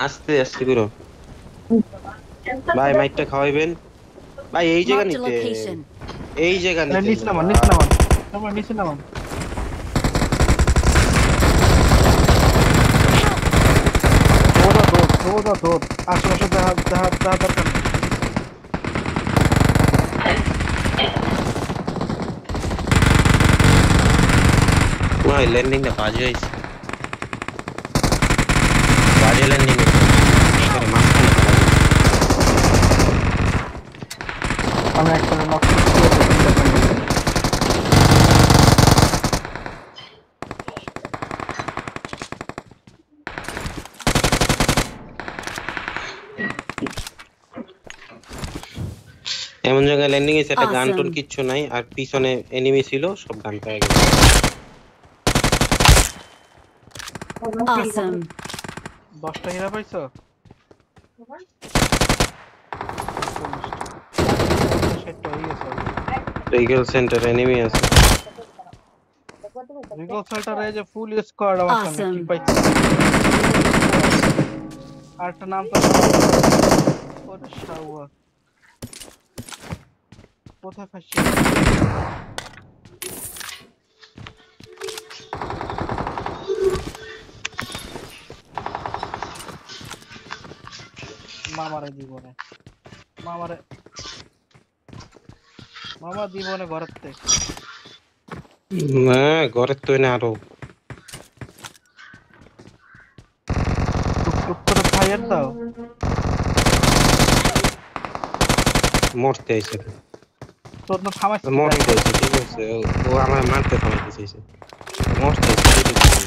আস্তে আস্তে করো ভাই, মাইকটা খাওয়াইবেন ভাই। এই জায়গা Marked a নিতে, location. এই জায়গা নিতে নিচে নামান, নিচে ভাই। নামান, তোমার নিচে নামান। দৌড়া দৌড়, আশেপাশে দেখা দেখা দেখা দরকার নেই। ভাই ল্যান্ডিংটা বাজে হয়েছে, বাজে ল্যান্ডিং হয়েছে। করে মাঝখানে ফেলা দিয়েছে। আমি একটা নক এমন জায়গায় ল্যান্ডিং হয়েছে, একটা গান টন Awesome. কিচ্ছু নাই, আর পিছনে এনিমি ছিল, সব গান পেয়ে গেছে। Awesome. 10টা হীরা পাইছো? সেটটা হয়ে গেছে। রিগেল সেন্টার এনিমি আছে। রিগল সেল্টার এই যে ফুল স্কোয়াড আমার সামনে কি Awesome. পাইছি। আরেকটা নাম তো ওরে শাওয়া, কোথায় ফাঁসি? মামারে জীবনে, মামারে মামা জীবনে ঘরের থেকে না, ঘরের তো না আরো টুক টুক করে ফায়ার দাও। মরতে আইছে, তোর না থামাইছে কি গাড়ি? মরতে আইছে, ঠিক আছে। ও আমার মারতে থামাইতে চাইছে, মরতে আইছে, ঠিক আছে।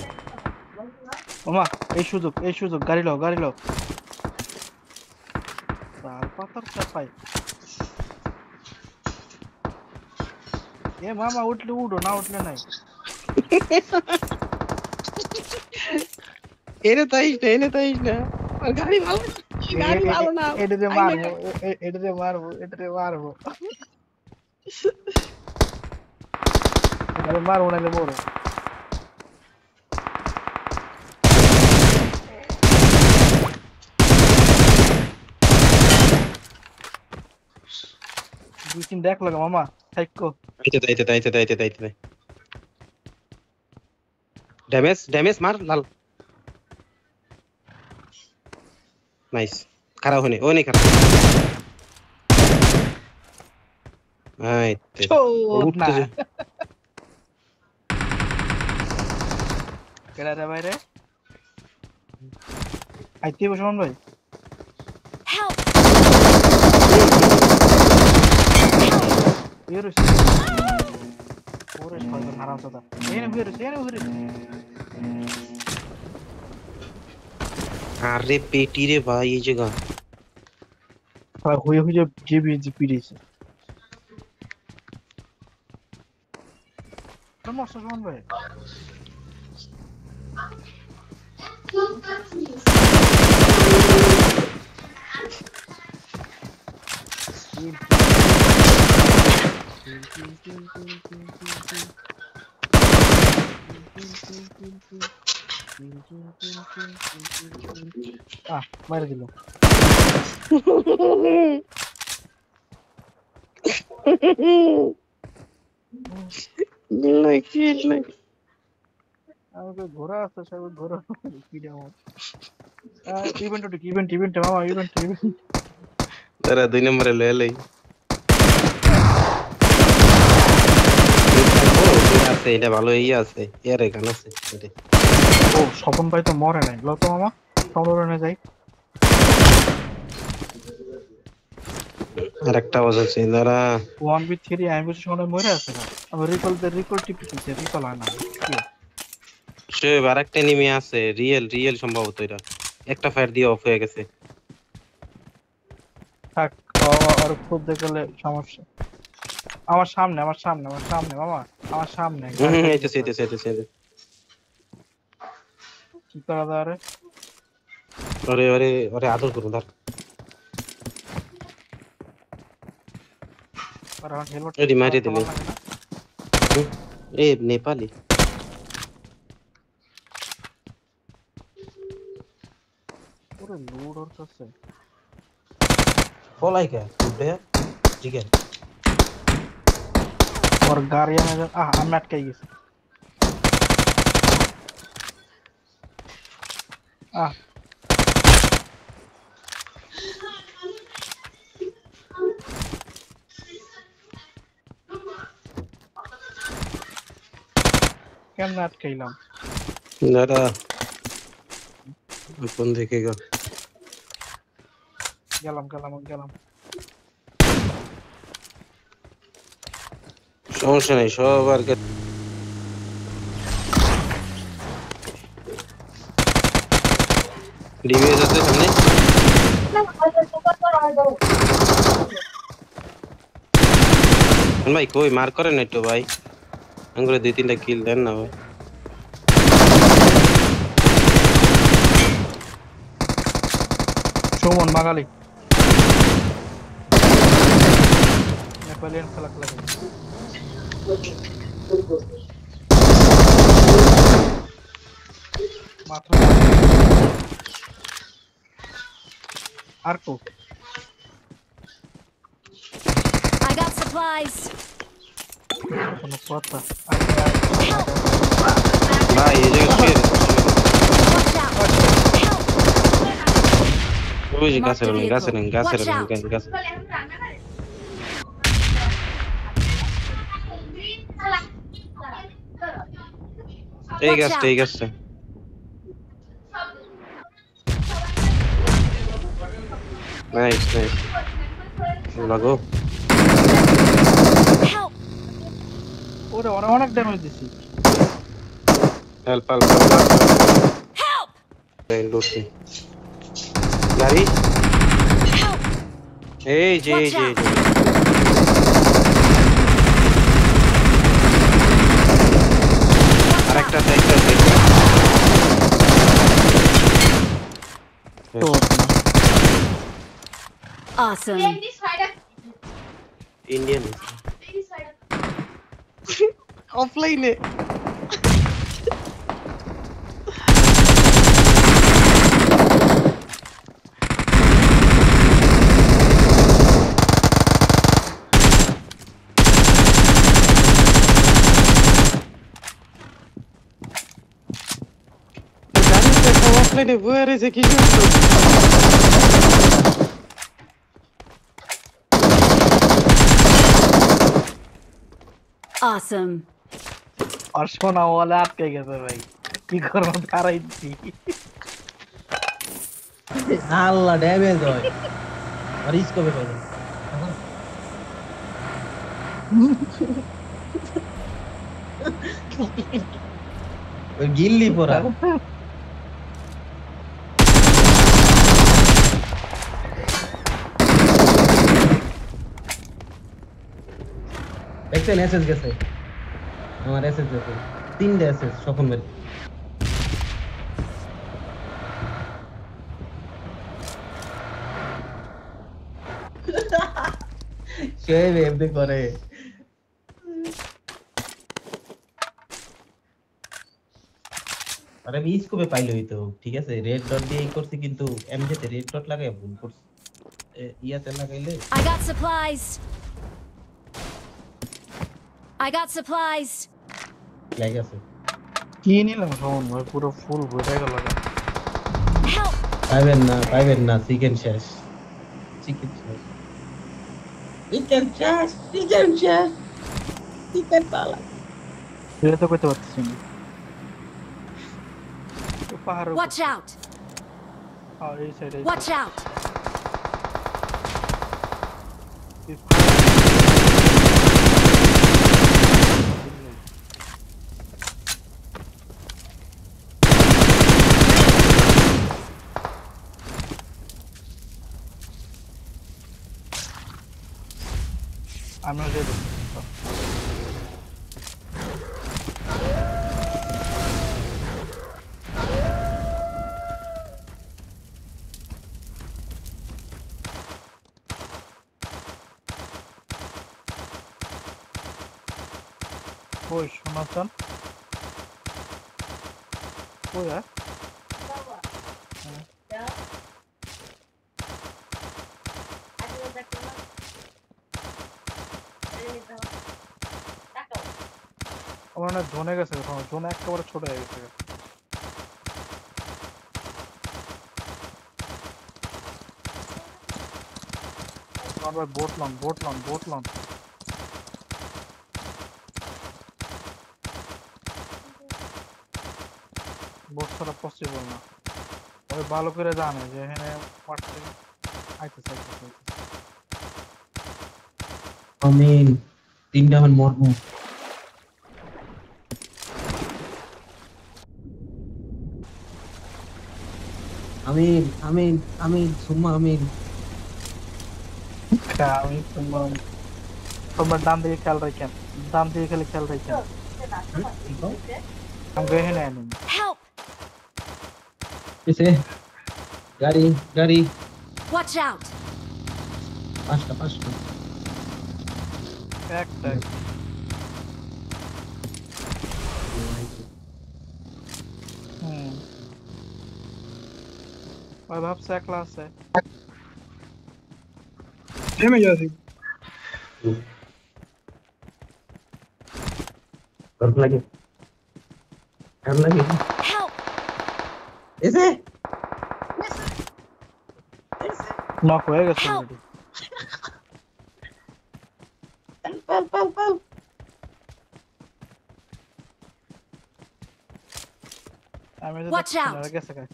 মামা এই সুযোগ গাড়ি লও, গাড়ি লও। তাল পাতার চাপাই। এ মামা উঠলে উঠো, না উঠলে নাই। এনে তাইস না, এনে তাইস না, আর গাড়ি ভালো, গাড়ি ভালো না। এটাতে মারবো, এটাতে মারবো, এটাতে মারবো, এটাতে মারবো নাহলে মরো। দুই তিন দেখ লাগা মামা থাইকো। তাইতে তাইতে তাইতে তাইতে তাইতে ড্যামেজ ড্যামেজ মার লাল। নাইস, খারাপ হয়নি, ও নেই খারাপ। আইতে চোদ না। উঠতে যে কেডা রে বাইরে আইতে বসুন ভাই। Help. ইউরোস ওরে শয়তান হারামজাদা, এনে হুইরোস, এনে হুইরোস। আরে পেটি রে ভাই, এই জায়গা আর হুইয়ে হুইয়ে জিবি জিপি দিছে। সমস্যা শোন ভাই। মাইরে দিল। আমি কই ঘোড়া আছে, সব ঘোড়া কি দেব। ইভেন্ট মামা, ইভেন্ট। তারা 2 নম্বরে লয়ে লই। আছে এটা ভালো, এই আছে এর এখানে আছে এটা। ও স্বপন ভাই তো মরে নাই, লো তো মামা সমরণে যাই। আর একটা বাজাচ্ছে দাঁড়া। 1v3 আমি বলছি সময় মরে আছে না। আমি রিকল টিপি দিতে রিকল হয় না। সে আরেকটা এনিমি আছে, রিয়েল রিয়েল সম্ভবত এটা। একটা ফায়ার দিয়ে অফ হয়ে গেছে। থাক, আর খুব দেখলে সমস্যা। আমার সামনে মামা, আমার সামনে এইটা সেইটা সেইটা সেইটা। কি করা যায় রে? ওরে ওরে ওরে আদর করুন ধর। আর আমার হেলমেট এডি মারি দিলে। এ নেপালি পুরো লোড ওর কাছে। ফলাই কে উঠে চিকেন ওর গাড়ি আমি আটকাই গেছি। আহ কেমনে আটকাইলাম? দাদা কোন দিকে গেল গেলাম গেলাম গেলাম। সমস্যা নেই সবার ডিভিএস আছে সামনে ভাই কই মার করেন না একটু ভাই আঙ্গুরে 2-3টা কিল দেন না ভাই সুমন বাঙালি নেপালিয়ান খেলা খেলা করে। মাত্র আর কো I got supplies. কোনো কথা। ভাই এই জায়গা শুয়ে Watch out. Help. ওই যে গাছের গাছের এই Watch গাছটা out. এই গাছটা নাইস নাইস লাগো Help. ওরে অনেক অনেক ড্যামেজ দিছি। Help Help. লুটছি গাড়ি Help. এই যে এই Watch যে out. আরেকটা তো Awesome. ইন্ডিয়ান অফলাইনে অফলাইনে বয়ে রয়েছে কি Awesome. আর শোনা ওয়ালে আটকে গেছে ভাই, কি করবো দাঁড়াইছি। আল্লাহ ড্যামেজ হয় আর স্কোপে পাই ওই গিল্লি পড়া দেখছেন এসএস গেছে আমার এসএস গেছে 3টা এসএস স্বপন ভাই সেই এমনি করে আরে আমি স্কোপে পাইলে হইতো ঠিক আছে রেড ডট দিয়ে করছি কিন্তু এমজেতে রেড ডট লাগাই ভুল করছি ইয়াতে লাগাইলে I got supplies. I got supplies. লাগাছে কি নিলাম শোন ভাই, পুরো ফুল ভরে গেল। Help. পাইবেন না চিকেন শেষ চিকেন শেষ চিকেন পালা এটা তো করতে পারতেছি না। পাহাড় Watch out. এই সাইডে Watch out. I'm not able. Oi, Jonathan. Oi, আমার না জোনে গেছে কোথাও, জোন একেবারে ছোট হয়ে গেছে। আমার ভাই বোট লন, বোট লন, বোট লন। বোট ছাড়া পসিবল না। ওই ভালো করে জানে যে এখানে মারতে আইতেছে আইতেছে আইতেছে। আমিন 3টা মান মরবো। আমিন আমিন আমিন সুম্মা আমিন। আমি তোমার ডান দিকে খেয়াল রাখেন, ডান দিকে খালি খেয়াল রাখেন। আমি এখানে আনি Help! কিসে গাড়ি গাড়ি Watch out! পাঁচটা একটা ওই ভাবছে একলা আছে। নেমে যাচ্ছি। कर लगे Help! ऐसे নক হয়ে গেছে Help! অলরেডি। पल আমি তো Watch out! গেছে গায়।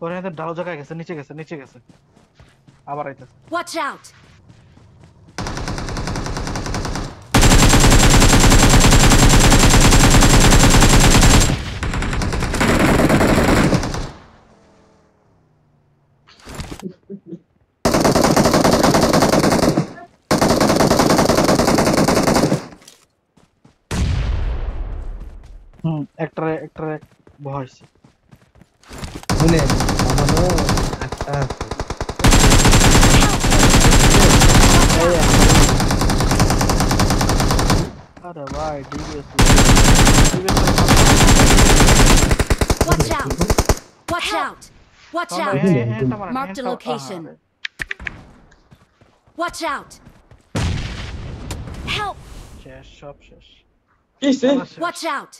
ওরে এত ডালো জায়গায় গেছে, নিচে গেছে। আবার আইতাছে। Watch out! একটারে ভয়েস। শুনে আমারও একটা আছে আরে ভাই DBS. Watch out! Watch out! Watch out! Marked a location. Watch out! Help! শেষ, সব শেষ। কিসে খেলা শেষ। Watch out!